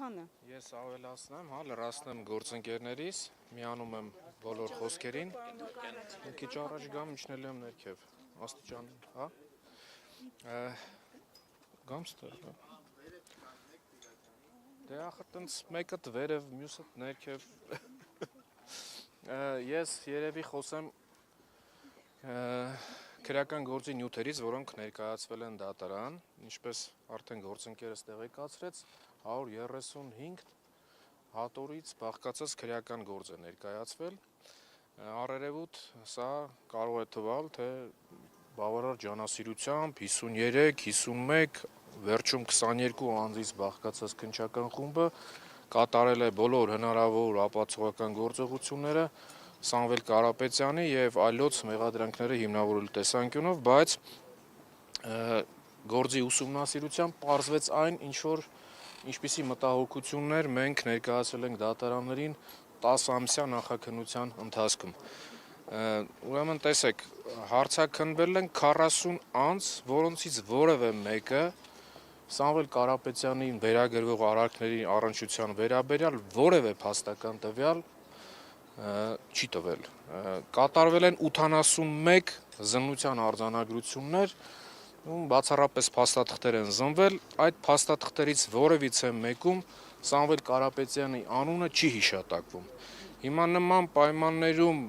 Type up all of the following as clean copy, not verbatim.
պատասխանը։ Ես ավելացնեմ, լրացնեմ գործընկերներիս, միանում եմ բոլոր խոսքերին, մի քիչ առաջ գամ, իջնել եմ ներքև, աստիճան, գամ ստեղ, դե ախր տենց մեկը վերև, մյուսը ներքև, ես երևի խոսեմ քրեական գործի նյութերից, որոնք ներկայացվել են դատարան, ինչպես արդեն գործընկերս տեղեկացրեց, 135 հատորից բաղկացած քրեական գործ է ներկայացվել, առերևույթ սա կարող է թվալ, թե բավարար ջանասիրությամբ 53, 51, վերջում 22 անձից բաղկացած քննչական խումբը կատարել է բոլոր հնարավոր ապացուցողական գործողությունները Սամվել Կարապետյանի եւ այլոց մեղադրանքները հիմնավորելու տեսանկյունով, բայց գործի ուսումնասիրությամբ պարզվեց այն, ինչպիսի մտահոգություններ մենք ներկայացրել ենք դատարաններին 10 ամսյա նախաքննության ընթացքում։ Ուրեմն տեսեք, հարցաքննվել են 40 անձ, որոնցից որևէ մեկը Սամվել Կարապետյանին վերագրվող արարքների առնչության վերաբերյալ որևէ փաստական տվյալ չի տվել։ Կատարվել են 81 զննության արձանագրություններ, բացառապես փաստաթղթեր են զնվել, այդ փաստաթղթերից որևիցե մեկում Սամվել Կարապետյանի անունը չի հիշատակվում։ Հիմա նման պայմաններում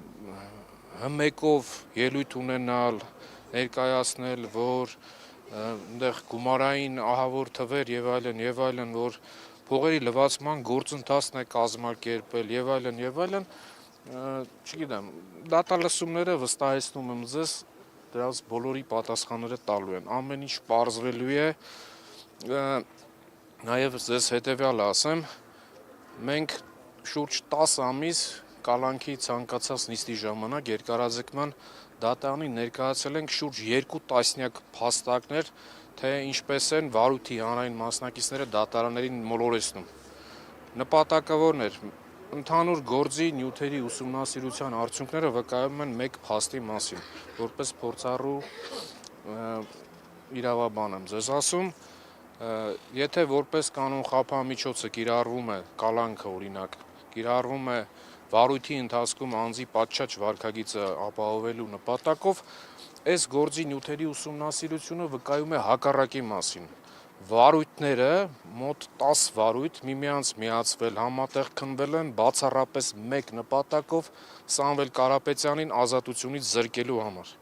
հմեկով ելույթ ունենալ, ներկայացնել, որ այնտեղ գումարային ահավոր թվեր եւ այլն, որ փողերի լվացման գործընթացն է կազմակերպել եւ այլն, չգիտեմ, դատալսումները վստահեցնում եմ ձեզ դրանց բոլորի պատասխանները տալու են, ամեն ինչ պարզվելու է, նաեւ ձեզ հետեւյալը ասեմ, մենք շուրջ 10 ամիս կալանքի ցանկացած նիստի ժամանակ երկարաձգման դատարանին ներկայացրել ենք շուրջ 2 տասնյակ փաստարկներ, թե ինչպես են վարույթի հանրային մասնակիցները դատարաններին մոլորեցնում։ Նպատակը որն էր։ Ընդհանուր գործի նյութերի ուսումնասիրության արդյունքները վկայում են մեկ փաստի մասին, որպես փորձառու իրավաբան եմ ձեզ ասում, եթե որպես կանոն խափամիջոցը կիրառվում է կալանքը օրինակ, կիրառվում է վարույթի ընթացքում անձի պատշաճ վարքագիծը ապահովելու նպատակով, այս գործի նյութերի ուսումնասիրությունը վկայում է հակառակի մասին։ Վարույթները, մոտ 10 վարույթ միմյանց միացվել, համատեղ քննվել են բացառապես մեկ նպատակով Սամվել Կարապետյանին ազատությունից զրկելու համար։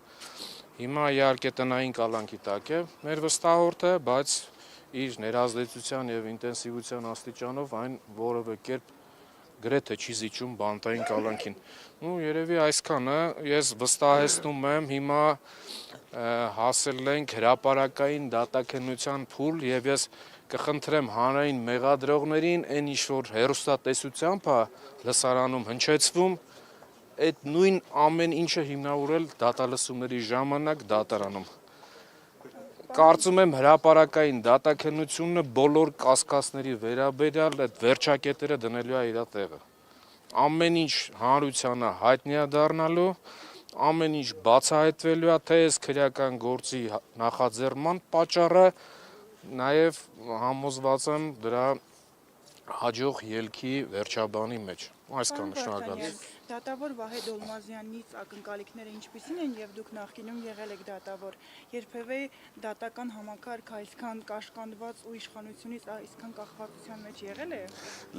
Հիմա իհարկե տնային կալանքի տակ է մեր վստահորդը, բայց իր ներազդեցության եւ ինտենսիվության աստիճանով այն որևէ կերպ գրեթե չի զիջում բանտային կալանքին։ Երևի այսքանը, ես վստահեցնում եմ, հիմա հասել ենք հրապարակային դատաքննության փուլ եւ ես կխնդրեմ հանրային մեղադրողներին այն ինչ որ հեռուստատեսությամբ է լսարանում հնչեցվում, այդ նույն ամեն ինչը հիմնավորել դատալսումների ժամանակ դատարանում։ Կարծում եմ հրապարակային դատաքննությունը բոլոր կասկածների վերաբերյալ այդ վերջակետերը դնելու է իր տեղը։ Ամեն ինչ հանրությանը հայտնի է դառնալու, ամեն ինչ բացահայտվելու է, թե այս քրեական գործի նախաձեռնման պատճառը, նաեւ համոզված եմ դրա հաջող ելքի վերջաբանի մեջ։ Այսքանը, շնորհակալություն։ Դատավոր Վահե Դոլմազյանից ակնկալիքները ինչպիսին են եւ դուք նախկինում եղել եք դատավոր, երբևէ դատական համակարգը այսքան կաշկանդված ու իշխանությունից այսքան կախվածության մեջ եղել է։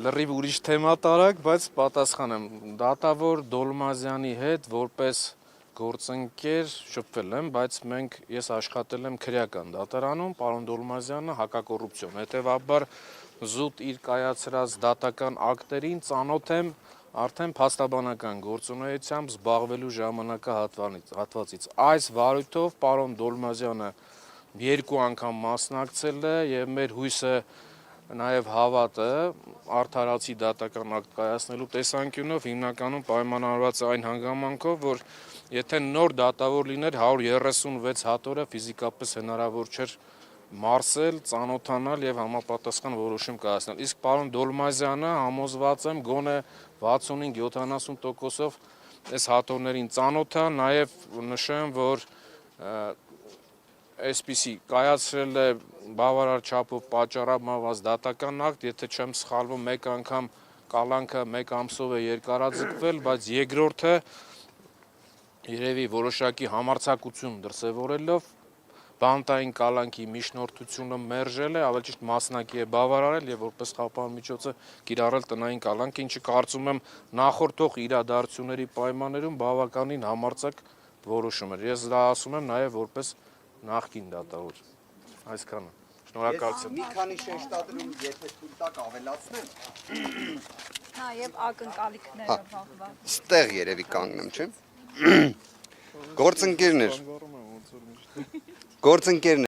Լրիվ ուրիշ թեմա տարակ, բայց պատասխանեմ, դատավոր Դոլմազյանի հետ որպես գործընկեր շփվել եմ, բայց ես աշխատել եմ քրեական դատարանում, պարոն Դոլմազյանը հակակոռուպցիոն, հետեւաբար զուտ իր կայացրած դատական ակտերին ծանոթ եմ արդեն փաստաբանական գործունեությամբ զբաղվելու ժամանակահատվածից։ Այս վարույթով պարոն Դոլմազյանը 2 անգամ մասնակցել է եւ մեր հույսը նաեւ հավատը արդարացի դատական ակտ կայացնելու տեսանկյունով հիմնականում պայմանավորված է այն հանգամանքով, որ եթե նոր դատավոր լիներ 136 հատորը ֆիզիկապես հնարավոր չէր մարսել, ծանոթանալ եւ համապատասխան որոշում կայացնել։ Իսկ պարոն Դոլմազյանը համոզված եմ գոնե 65-70%-ով այս հատորներին ծանոթ է, նաեւ նշեմ, որ այսպիսի կայացրել է բավարար չափով պատճառաբանված դատական ակտ, եթե չեմ սխալվում, մեկ անգամ կալանքը 1 ամսով է երկարաձգվել, բայց երկրորդը երևի որոշակի համարձակություն դրսևորելով բանտային կալանքի միջնորդությունը մերժել է, ավելի ճիշտ մասնակի է բավարարել եւ որպես խափան միջոցը կիրառել տնային կալանք, ինչը կարծում եմ նախորդող իրադարձությունների պայմաններում բավականին համարձակ որոշում էր։ Ես դա ասում եմ նաեւ որպես նախկին դատավոր։ Այսքանը։ Շնորհակալություն։ Մի քանի շեշտադրում, եթե թույլ տակ ավելացնեմ, Նաև ակնկալիքները վաղվա։ ստեղ երևի կանգնեմ, չէ՞։ Գործընկերներ